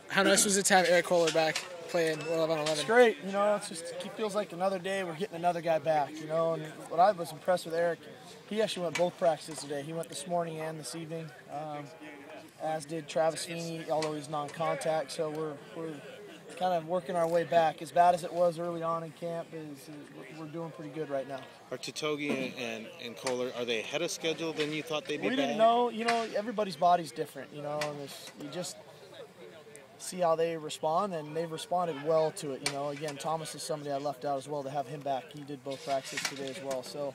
How nice was it to have Eric Kohler back playing 11-on-11? It's great. It feels like another day. We're getting another guy back. And what I was impressed with Eric, he actually went both practices today. He went this morning and this evening, as did Travis Feeney, although he's non-contact. So we're kind of working our way back. As bad as it was early on in camp, we're doing pretty good right now. Are Tatogi and Kohler, are they ahead of schedule than you thought they'd be? We didn't know. Everybody's body's different. You just see how they respond, and they've responded well to it. Again, Thomas is somebody I left out as well to have him back. He did both practices today as well. So,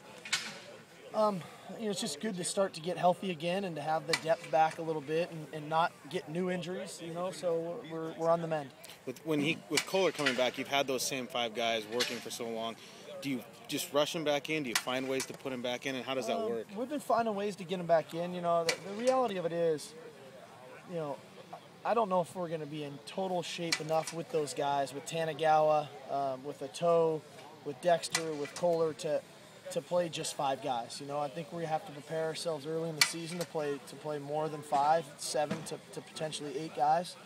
it's just good to start to get healthy again and to have the depth back a little bit and not get new injuries. So we're on the mend. With Kohler coming back, you've had those same 5 guys working for so long. Do you just rush him back in? Do you find ways to put him back in, and how does that work? We've been finding ways to get him back in. The reality of it is, I don't know if we're going to be in total shape enough with those guys, with Tanagawa, with Ato, with Dexter, with Kohler to play just 5 guys. I think we have to prepare ourselves early in the season to play more than 5, 7 to potentially 8 guys,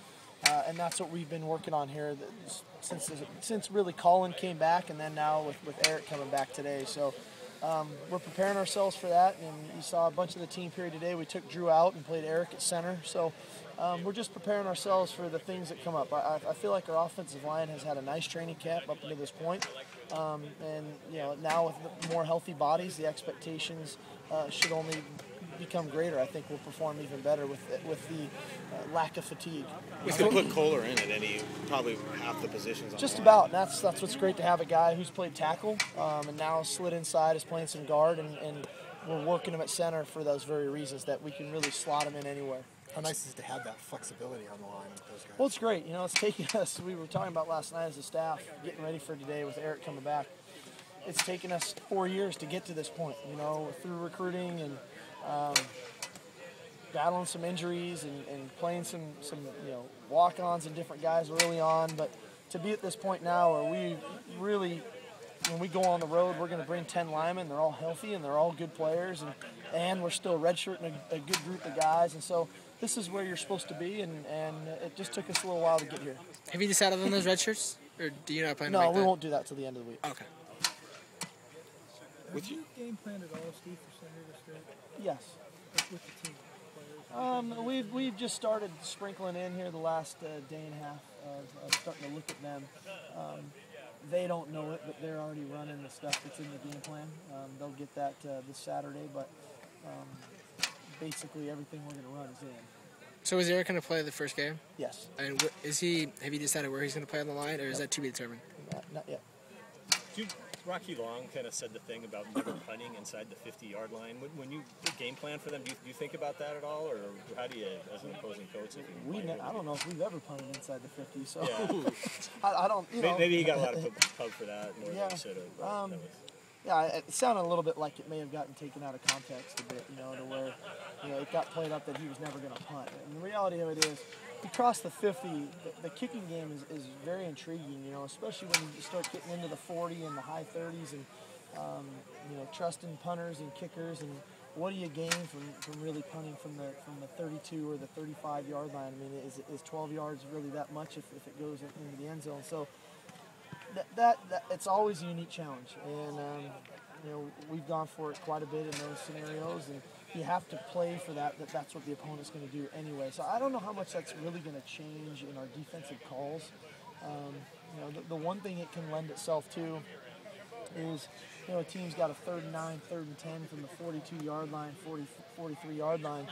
and that's what we've been working on here since really Colin came back, and then now with Eric coming back today. So we're preparing ourselves for that, and you saw a bunch of the team period today. We took Drew out and played Eric at center. So we're just preparing ourselves for the things that come up. I feel like our offensive line has had a nice training camp up until this point. Now with more healthy bodies, the expectations should only become greater. I think we'll perform even better with the lack of fatigue. We could put Kohler in at probably half the positions. Just about. And that's what's great to have a guy who's played tackle and now slid inside, is playing some guard, and we're working him at center for those very reasons, that we can really slot him in anywhere. How nice is it to have that flexibility on the line with those guys? Well, it's great. It's taking us, we were talking about last night as a staff, getting ready for today with Eric coming back. It's taken us 4 years to get to this point, through recruiting and battling some injuries and playing some walk-ons and different guys early on. But to be at this point now where we really, when we go on the road, we're going to bring 10 linemen. They're all healthy and they're all good players, and we're still redshirting a good group of guys. And so this is where you're supposed to be, and it just took us a little while to get here. Have you decided on those red shirts, or do you not plan to No, make we that? won't do that till the end of the week. Okay. Have you game planned at all, Steve, for San Diego State? Yes. With the team? We've just started sprinkling in here the last day and a half of starting to look at them. They don't know it, but they're already running the stuff that's in the game plan. They'll get that this Saturday, but basically everything we're going to run is in. So is Eric going to play the first game? Yes. And have you decided where he's going to play on the line, or is that to be determined? Not yet. Rocky Long kind of said the thing about never punting inside the 50-yard line. When you game plan for them, do you think about that at all, or how do you, as an opposing coach? I don't know if we've ever punted inside the 50, so yeah. I don't. Maybe he got a lot of pub for that. Yeah. Yeah, it sounded a little bit like it may have gotten taken out of context a bit, to where it got played up that he was never going to punt. And the reality of it is, you cross the 50, the kicking game is very intriguing, especially when you start getting into the 40 and the high 30s and, trusting punters and kickers, and what do you gain from really punting from the 32 or the 35-yard line? I mean, is 12 yards really that much if it goes into the end zone? So that it's always a unique challenge, and we've gone for it quite a bit in those scenarios, and you have to play for that's what the opponent's going to do anyway. So I don't know how much that's really going to change in our defensive calls. The one thing it can lend itself to is, a team's got a 3rd and 9, 3rd and 10 from the 42-yard line, 43-yard line.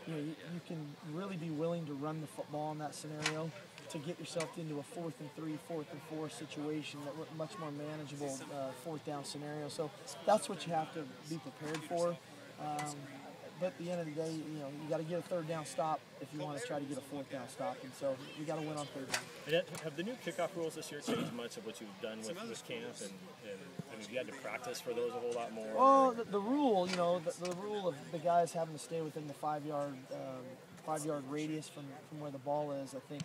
You can really be willing to run the football in that scenario to get yourself into a 4th and 3, 4th and 4 situation, that much more manageable 4th down scenario. So that's what you have to be prepared for. But at the end of the day, you got to get a 3rd down stop if you want to try to get a 4th down stop, and so you got to win on 3rd down. And have the new kickoff rules this year changed much of what you've done with camp, and I mean, you had to practice for those a whole lot more? Well, the rule, the rule of the guys having to stay within the 5-yard radius from where the ball is, I think,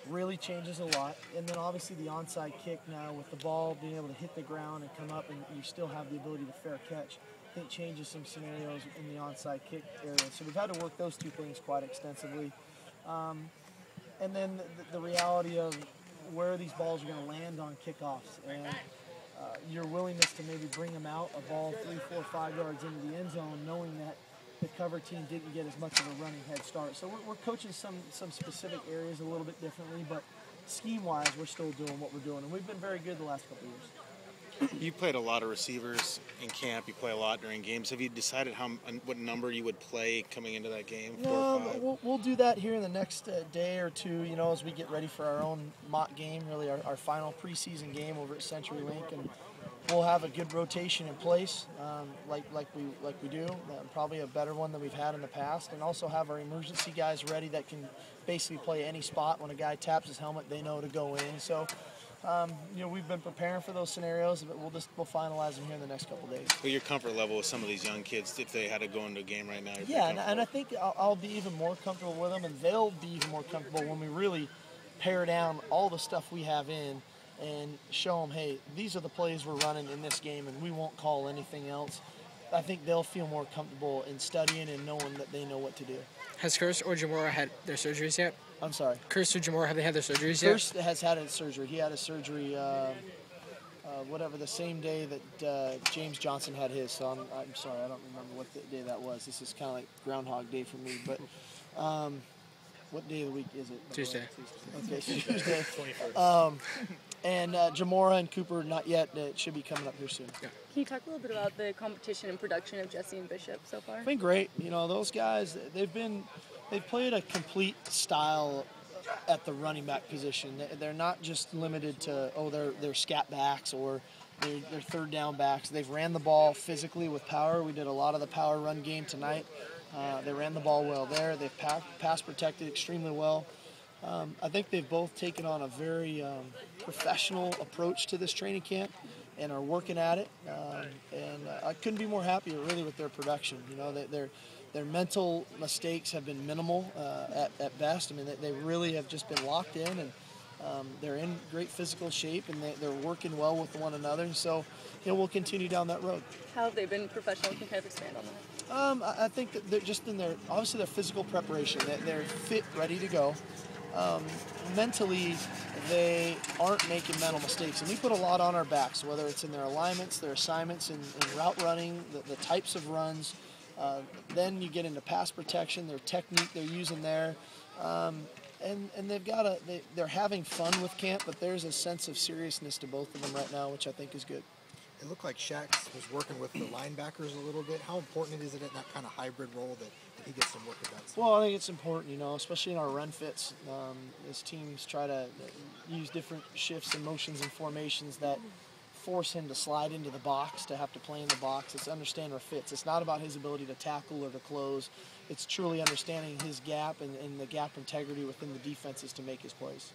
really changes a lot. And then obviously the onside kick now, with the ball being able to hit the ground and come up, and you still have the ability to fair catch, I think changes some scenarios in the onside kick area. So we've had to work those two things quite extensively. and then the reality of where these balls are going to land on kickoffs, and your willingness to maybe bring them out a ball 3, 4, 5 yards into the end zone, knowing that the cover team didn't get as much of a running head start. So we're coaching some specific areas a little bit differently, but scheme-wise, we're still doing what we're doing, and we've been very good the last couple of years. You played a lot of receivers in camp. You play a lot during games. Have you decided what number you would play coming into that game? 4 or 5? We'll do that here in the next day or two, as we get ready for our own mock game, really our final preseason game over at CenturyLink, and we'll have a good rotation in place, like we do, probably a better one than we've had in the past, and also have our emergency guys ready that can basically play any spot. When a guy taps his helmet, they know to go in. So. We've been preparing for those scenarios, but we'll finalize them here in the next couple of days. But your comfort level with some of these young kids, if they had to go into a game right now? Yeah, and I think I'll be even more comfortable with them, and they'll be even more comfortable when we really pare down all the stuff we have in and show them, hey, these are the plays we're running in this game, and we won't call anything else. I think they'll feel more comfortable in studying and knowing that they know what to do. Has Curse or Jamora had their surgeries yet? I'm sorry. Curse or Jamora, have they had their surgeries yet? Curse has had his surgery. He had his surgery, the same day that James Johnson had his. So I'm sorry, I don't remember what day that was. This is kind of like Groundhog Day for me. But what day of the week is it? Tuesday. Okay, Tuesday. 21st. And Jamora and Cooper, not yet. It should be coming up here soon. Can you talk a little bit about the competition and production of Jesse and Bishop so far? It's been great. Those guys, they've played a complete style at the running back position. They're not just limited to, they're scat backs or they're third down backs. They've ran the ball physically with power. We did a lot of the power run game tonight. They ran the ball well there. They've pass protected extremely well. I think they've both taken on a very professional approach to this training camp and are working at it. And I couldn't be more happy really with their production. Their mental mistakes have been minimal at best. I mean, they really have just been locked in, and they're in great physical shape, and they're working well with one another. So, we'll continue down that road. How have they been professional? Can you kind of expand on that? I think that they're just in their physical preparation. They're fit, ready to go. Mentally, they aren't making mental mistakes, and we put a lot on our backs, whether it's in their alignments, their assignments, in route running, the types of runs. Then you get into pass protection, their technique they're using there, and they're having fun with camp, but there's a sense of seriousness to both of them right now, which I think is good. It looked like Shax was working with the linebackers a little bit. How important is it in that kind of hybrid role that he gets some work with that? Well, I think it's important, especially in our run fits. As teams try to use different shifts and motions and formations that force him to slide into the box, to have to play in the box. It's understand our fits. It's not about his ability to tackle or to close. It's truly understanding his gap and the gap integrity within the defenses to make his plays.